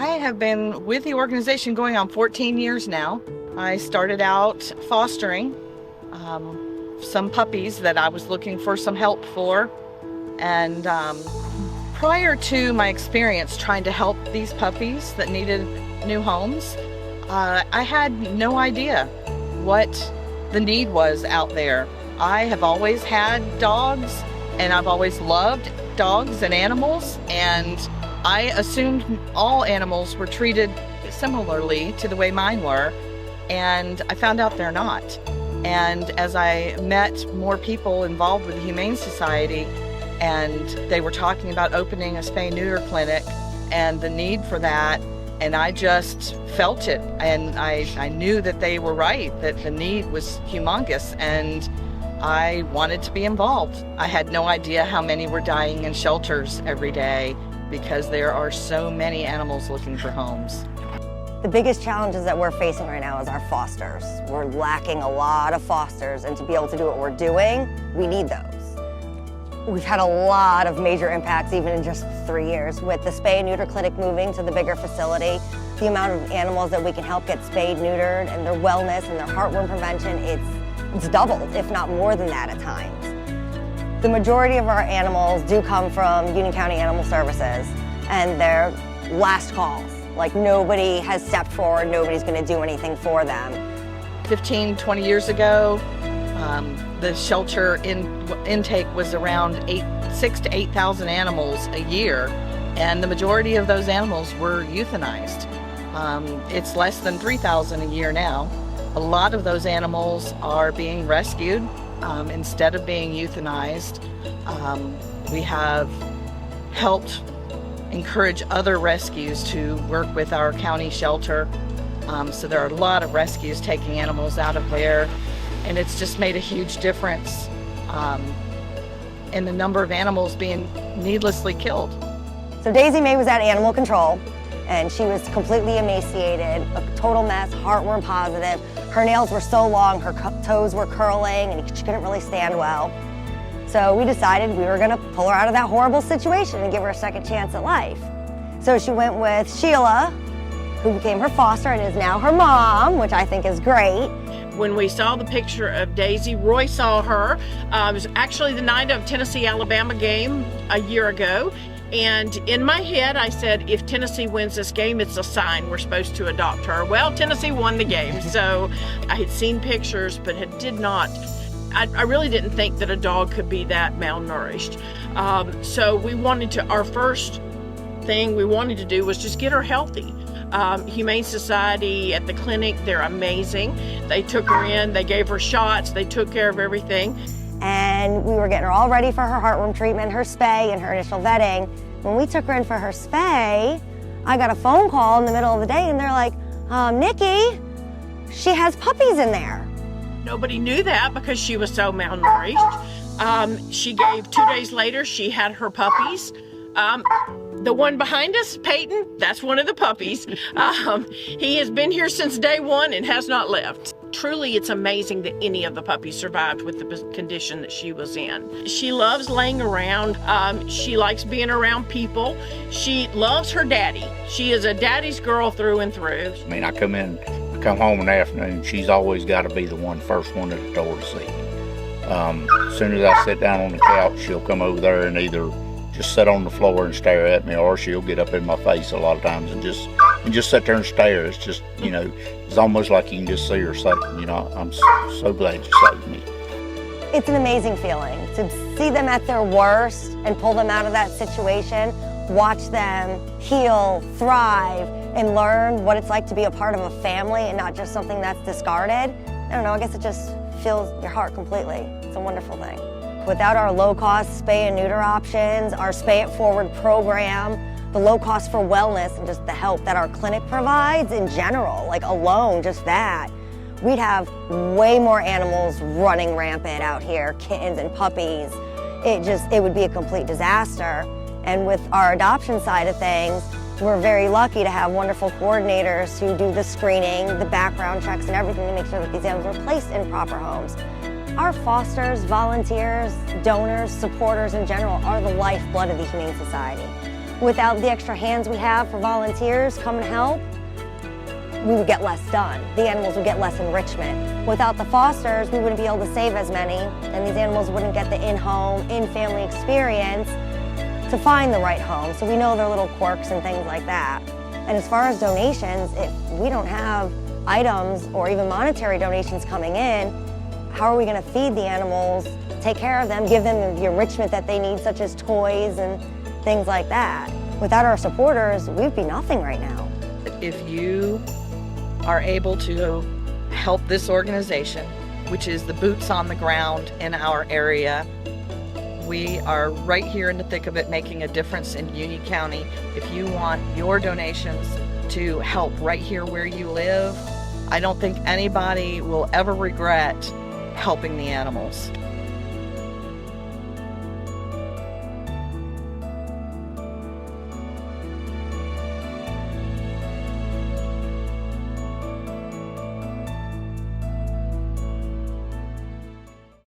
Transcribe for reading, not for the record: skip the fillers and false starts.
I have been with the organization going on 14 years now. I started out fostering some puppies that I was looking for some help for. And prior to my experience trying to help these puppies that needed new homes, I had no idea what the need was out there. I have always had dogs, and I've always loved dogs and animals, and I assumed all animals were treated similarly to the way mine were, and I found out they're not. And as I met more people involved with the Humane Society, and they were talking about opening a spay-neuter clinic and the need for that, and I just felt it, and I knew that they were right, that the need was humongous, and I wanted to be involved. I had no idea how many were dying in shelters every day because there are so many animals looking for homes. The biggest challenges that we're facing right now is our fosters. We're lacking a lot of fosters, and to be able to do what we're doing, we need those. We've had a lot of major impacts even in just 3 years. With the spay and neuter clinic moving to the bigger facility, the amount of animals that we can help get spayed, neutered, and their wellness and their heartworm prevention, it's doubled, if not more than that at times. The majority of our animals do come from Union County Animal Services, and they're last calls. Like, nobody has stepped forward, nobody's gonna do anything for them. 15, 20 years ago, the shelter intake was around 6,000 to 8,000 animals a year, and the majority of those animals were euthanized. It's less than 3,000 a year now. A lot of those animals are being rescued instead of being euthanized. We have helped encourage other rescues to work with our county shelter. So there are a lot of rescues taking animals out of there, and it's just made a huge difference in the number of animals being needlessly killed. So Daisy Mae was at animal control, and she was completely emaciated, a total mess, heartworm positive. Her nails were so long, her toes were curling, and she couldn't really stand well. So we decided we were gonna pull her out of that horrible situation and give her a second chance at life. So she went with Sheila, who became her foster and is now her mom, which I think is great. When we saw the picture of Daisy, Roy saw her. It was actually the night of Tennessee-Alabama game a year ago. And in my head, I said, if Tennessee wins this game, it's a sign we're supposed to adopt her. Well, Tennessee won the game. So I had seen pictures, but I really didn't think that a dog could be that malnourished. So our first thing we wanted to do was just get her healthy. Humane Society at the clinic, they're amazing. They took her in, they gave her shots, they took care of everything. And we were getting her all ready for her heartworm treatment, her spay, and her initial vetting. When we took her in for her spay, I got a phone call in the middle of the day, and they're like, Nikki, she has puppies in there. Nobody knew that because she was so malnourished. She gave 2 days later, she had her puppies. The one behind us, Peyton, that's one of the puppies. He has been here since day one and has not left. Truly, it's amazing that any of the puppies survived with the condition that she was in. She loves laying around. She likes being around people. She loves her daddy. She is a daddy's girl through and through. I mean, I come home in the afternoon, she's always got to be the first one at the door to see. As soon as I sit down on the couch, she'll come over there and either just sit on the floor and stare at me, or she'll get up in my face a lot of times and just sit there and stare. It's just, it's almost like you can just see her say, I'm so glad you saved me. It's an amazing feeling to see them at their worst and pull them out of that situation, watch them heal, thrive, and learn what it's like to be a part of a family and not just something that's discarded. I don't know, I guess it just fills your heart completely. It's a wonderful thing. Without our low-cost spay and neuter options, our Spay It Forward program, the low cost for wellness, and just the help that our clinic provides in general, like alone, just that, we'd have way more animals running rampant out here, kittens and puppies. It would be a complete disaster. And with our adoption side of things, we're very lucky to have wonderful coordinators who do the screening, the background checks, and everything to make sure that these animals are placed in proper homes. Our fosters, volunteers, donors, supporters in general are the lifeblood of the Humane Society. Without the extra hands we have for volunteers come and help, we would get less done. The animals would get less enrichment. Without the fosters, we wouldn't be able to save as many, and these animals wouldn't get the in-home, in-family experience to find the right home. So we know their little quirks and things like that. And as far as donations, if we don't have items or even monetary donations coming in, how are we going to feed the animals, take care of them, give them the enrichment that they need, such as toys and things like that? Without our supporters, we'd be nothing right now. If you are able to help this organization, which is the boots on the ground in our area, we are right here in the thick of it, making a difference in Union County. If you want your donations to help right here where you live, I don't think anybody will ever regret helping the animals.